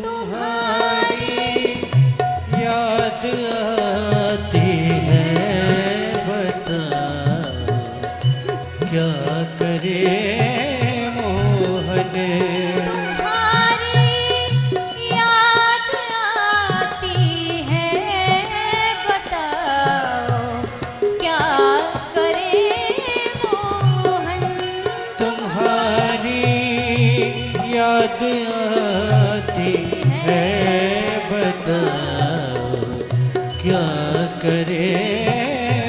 तुम्हारी याद आती है, बताओ क्या करे मोहन। तुम्हारी याद आती है, बताओ क्या करे मोहन। तुम्हारी याद आती है, बताओ क्या करे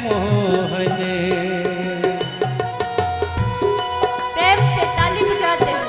मोहन। प्रेम से ताली बजाते हुए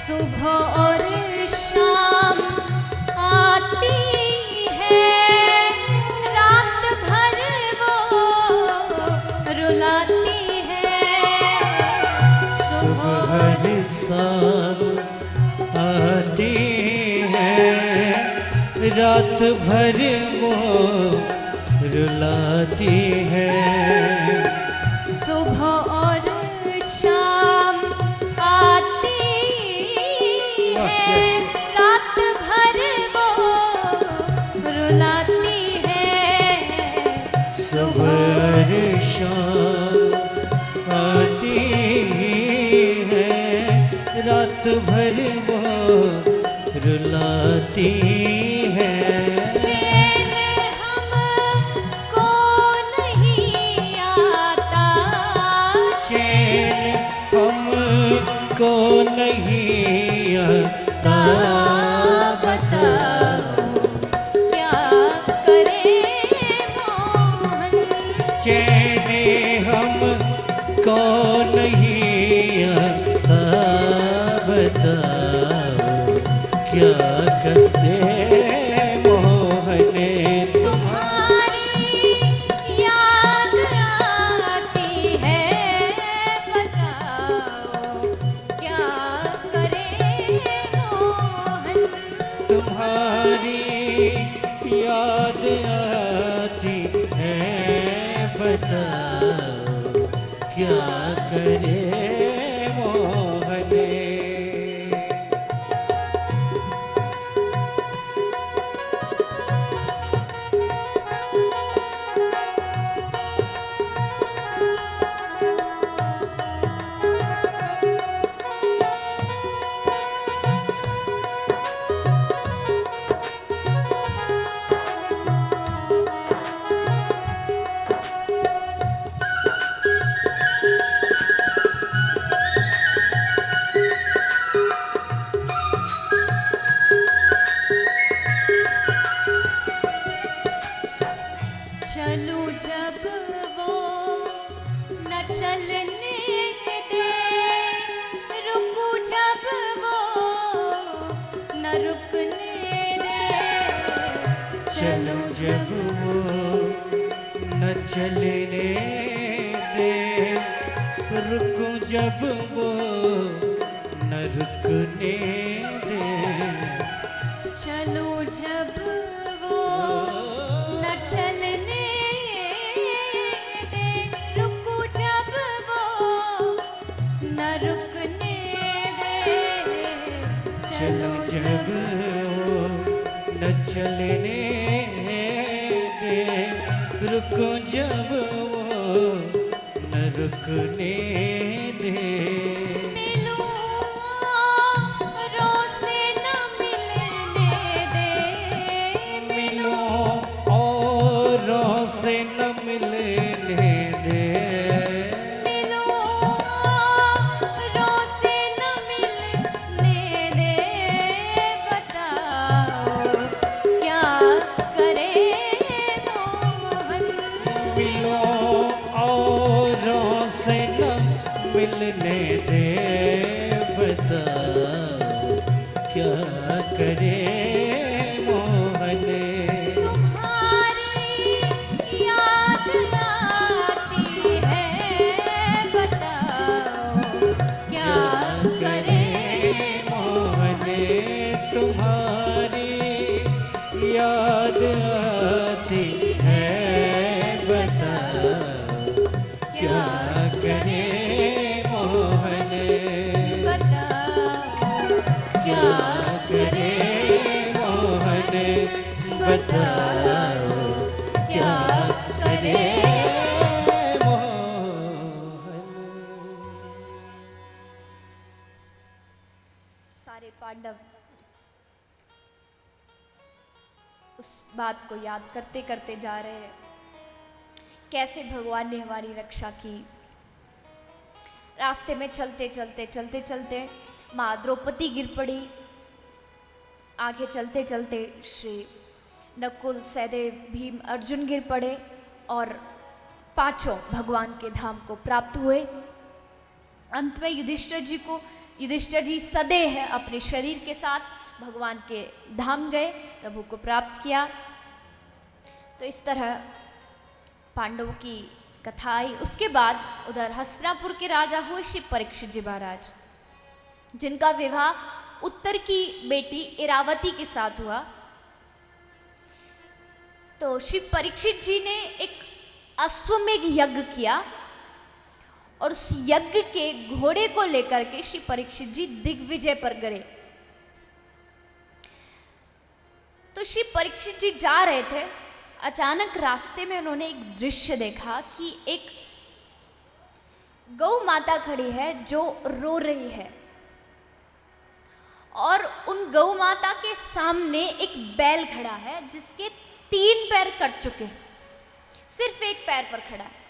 सुबह और शाम आती है, रात भर वो रुलाती है। सुबह शाम आती है, रात भर वो रुलाती है। सुबह और शाम आती है, रात भर वो रुलाती है। सुबह शाम आती है, रात भर वो रुलाती है। चैन हमको नहीं आता, चैन हमको नहीं आता, बताओ क्या करे मोहन। चैन हमको नहीं आता, बताओ क्या करते मोहन। तुम्हारी याद आती है, बताओ क्या करे मोहन। तुम्हारी याद आती है, बताओ क्या करे मोहन। चलूं जब वो न चलने दे, रुकूं जब वो न रुकने दे। चलो जब वो न चलने दे, रुको जब वो न रुकने दे। चलूं जब वो न चलने दे, रुकूं जब वो न रुकने दे। चलो जब वो न चलने दे, रुको जब वो न रुकने दे। मिलूं औरों से न मिलने दे, मिलो औरों से न मिलने दे। मिलूं औरों से न मिलने दे। बताओ क्या करे मोहन। मिलो औरों से न मिलने याद आती है, बताओ क्या करे मोहन, बताओ क्या करे मोहन, बताओ क्या करे मोहन। सारे पांडव उस बात को याद करते करते जा रहे हैं, कैसे भगवान ने हमारी रक्षा की। रास्ते में चलते चलते चलते चलते माँ द्रौपदी गिर पड़ी। आगे चलते चलते श्री नकुल, सहदेव, भीम, अर्जुन गिर पड़े और पांचों भगवान के धाम को प्राप्त हुए। अंत में युधिष्ठिर जी सदे हैं अपने शरीर के साथ भगवान के धाम गए, प्रभु को प्राप्त किया। तो इस तरह पांडवों की कथा आई। उसके बाद उधर हस्तिनापुर के राजा हुए श्री परीक्षित जी महाराज, जिनका विवाह उत्तर की बेटी इरावती के साथ हुआ। तो श्री परीक्षित जी ने एक अश्वमेघ यज्ञ किया और उस यज्ञ के घोड़े को लेकर के श्री परीक्षित जी दिग्विजय पर गए। तो श्री परीक्षित जी जा रहे थे, अचानक रास्ते में उन्होंने एक दृश्य देखा कि एक गौ माता खड़ी है जो रो रही है और उन गौ माता के सामने एक बैल खड़ा है जिसके 3 पैर कट चुके हैं, सिर्फ एक पैर पर खड़ा है।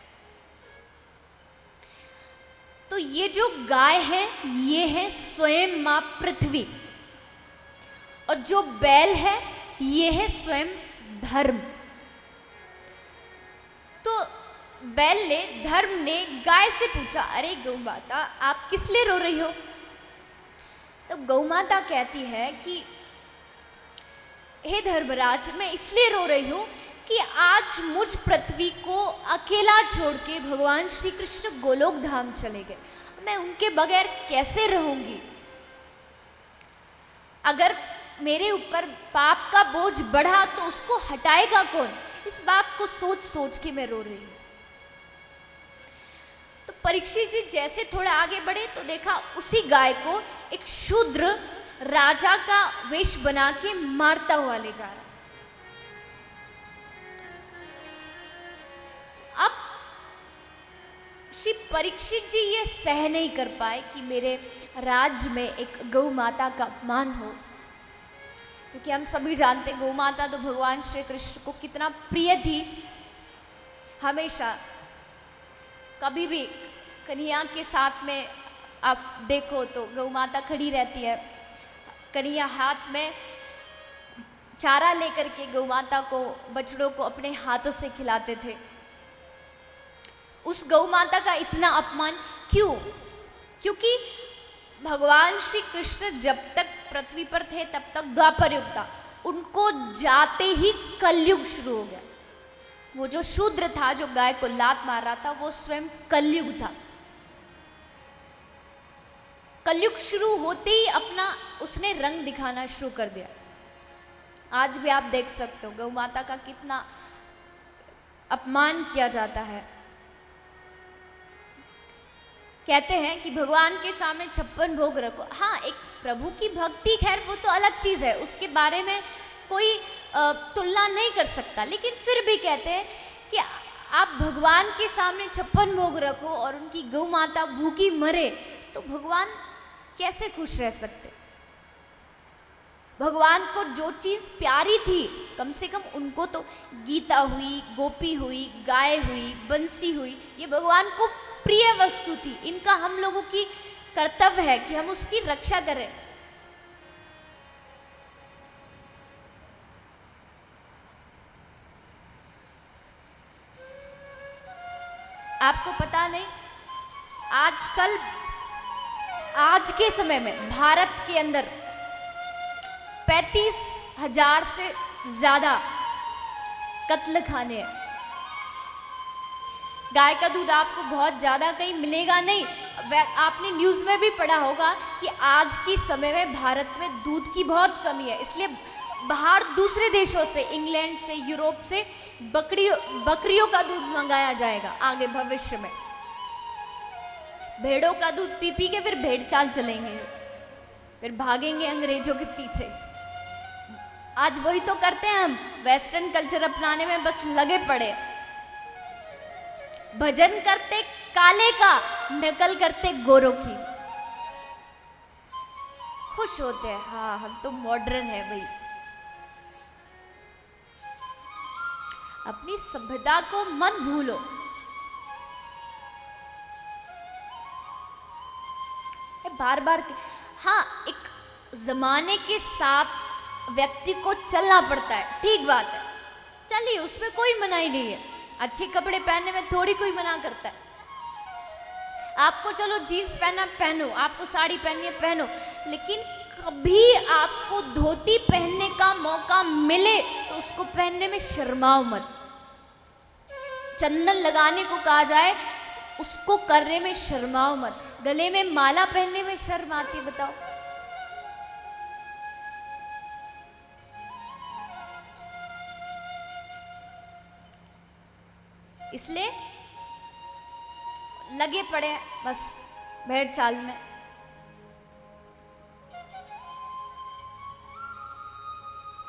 तो ये जो गाय है ये है स्वयं मां पृथ्वी और जो बैल है ये है स्वयं धर्म। तो बैल ने, धर्म ने गाय से पूछा, अरे गौ माता आप किस लिए रो रही हो? तो गौ माता कहती है कि हे धर्मराज, मैं इसलिए रो रही हूं कि आज मुझ पृथ्वी को अकेला छोड़ के भगवान श्री कृष्ण गोलोक धाम चले गए, मैं उनके बगैर कैसे रहूंगी? अगर मेरे ऊपर पाप का बोझ बढ़ा तो उसको हटाएगा कौन? इस बात को सोच सोच के मैं रो रही हूं। तो परीक्षित जी जैसे थोड़ा आगे बढ़े तो देखा उसी गाय को एक शूद्र राजा का वेश बना के मारता हुआ ले जा रहा। अब श्री परीक्षित जी ये सह नहीं कर पाए कि मेरे राज्य में एक गौ माता का अपमान हो, क्योंकि हम सभी जानते गौ माता तो भगवान श्री कृष्ण को कितना प्रिय थी। हमेशा कभी भी कन्हैया के साथ में आप देखो तो गौ माता खड़ी रहती है, कन्हैया हाथ में चारा लेकर के गौ माता को, बछड़ों को अपने हाथों से खिलाते थे। उस गौ माता का इतना अपमान क्यों? क्योंकि भगवान श्री कृष्ण जब तक पृथ्वी पर थे तब तक द्वापर युग था, उनको जाते ही कलयुग शुरू हो गया। वो जो शूद्र था जो गाय को लात मार रहा था वो स्वयं कलयुग था। कलयुग शुरू होते ही अपना उसने रंग दिखाना शुरू कर दिया। आज भी आप देख सकते हो गौ माता का कितना अपमान किया जाता है। कहते हैं कि भगवान के सामने 56 भोग रखो। हाँ, एक प्रभु की भक्ति खैर वो तो अलग चीज है, उसके बारे में कोई तुलना नहीं कर सकता, लेकिन फिर भी कहते हैं कि आप भगवान के सामने 56 भोग रखो और उनकी गौ माता भूखी मरे तो भगवान कैसे खुश रह सकते? भगवान को जो चीज प्यारी थी कम से कम उनको तो गीता हुई, गोपी हुई, गाय हुई, बंसी हुई, ये भगवान को प्रिय वस्तु थी। इनका हम लोगों की कर्तव्य है कि हम उसकी रक्षा करें। आपको पता नहीं, आजकल आज के समय में भारत के अंदर 35,000 से ज्यादा कत्ल खाने हैं। गाय का दूध आपको बहुत ज़्यादा कहीं मिलेगा नहीं। आपने न्यूज़ में भी पढ़ा होगा कि आज के समय में भारत में दूध की बहुत कमी है, इसलिए बाहर दूसरे देशों से, इंग्लैंड से, यूरोप से बकरियों का दूध मंगाया जाएगा आगे भविष्य में। भेड़ों का दूध पी पी के फिर भेड़ चाल चलेंगे, फिर भागेंगे अंग्रेजों के पीछे। आज वही तो करते हैं हम, वेस्टर्न कल्चर अपनाने में बस लगे पड़े। भजन करते काले का, नकल करते गोरों की। खुश होते हैं, हाँ हम तो मॉडर्न है भाई। अपनी सभ्यता को मत भूलो। बार बार, हाँ एक जमाने के साथ व्यक्ति को चलना पड़ता है, ठीक बात है, चलिए उसमें कोई मनाही नहीं है। अच्छे कपड़े पहनने में थोड़ी कोई मना करता है। आपको चलो जीन्स पहनना पहनो, आपको साड़ी पहननी है पहनो, लेकिन कभी आपको धोती पहनने का मौका मिले तो उसको पहनने में शर्माओ मत। चंदन लगाने को कहा जाए उसको करने में शर्माओ मत। गले में माला पहनने में शर्म आती, बताओ? इसलिए लगे पड़े हैं बस भेड़ चाल में।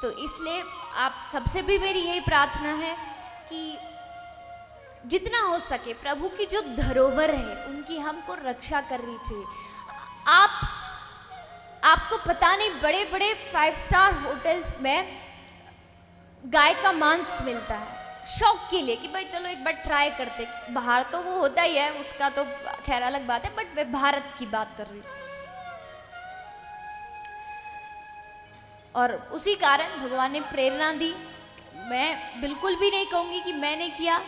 तो इसलिए आप सबसे भी मेरी यही प्रार्थना है कि जितना हो सके प्रभु की जो धरोहर है उनकी हमको रक्षा करनी चाहिए। आपको पता नहीं, बड़े बड़े 5 स्टार होटल्स में गाय का मांस मिलता है शौक के लिए कि भाई चलो एक बार ट्राई करते। बाहर तो वो होता ही है, उसका तो खैर अलग बात है, बट मैं भारत की बात कर रही हूँ। और उसी कारण भगवान ने प्रेरणा दी। मैं बिल्कुल भी नहीं कहूँगी कि मैंने किया,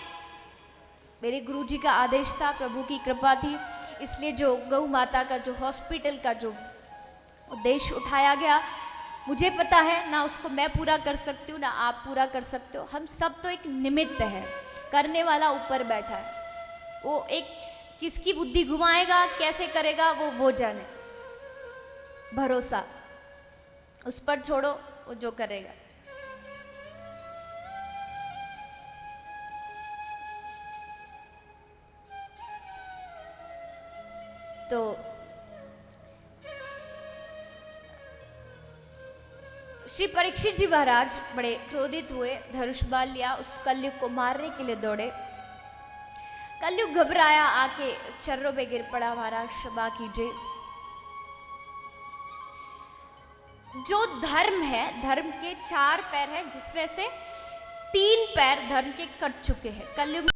मेरे गुरुजी का आदेश था, प्रभु की कृपा थी। इसलिए जो गौ माता का जो हॉस्पिटल का जो उद्देश्य उठाया गया, मुझे पता है ना उसको मैं पूरा कर सकती हूँ ना आप पूरा कर सकते हो। हम सब तो एक निमित्त है, करने वाला ऊपर बैठा है। वो एक किसकी बुद्धि घुमाएगा, कैसे करेगा वो जाने। भरोसा उस पर छोड़ो, वो जो करेगा। तो श्री परीक्षित जी महाराज बड़े क्रोधित हुए, धनुष बाण लिया, उस कलयुग को मारने के लिए दौड़े। कलयुग घबराया, आके चरणों पे गिर पड़ा, महाराज क्षमा कीजिए। जो धर्म है, धर्म के 4 पैर हैं जिसमें से 3 पैर धर्म के कट चुके हैं। कलयुग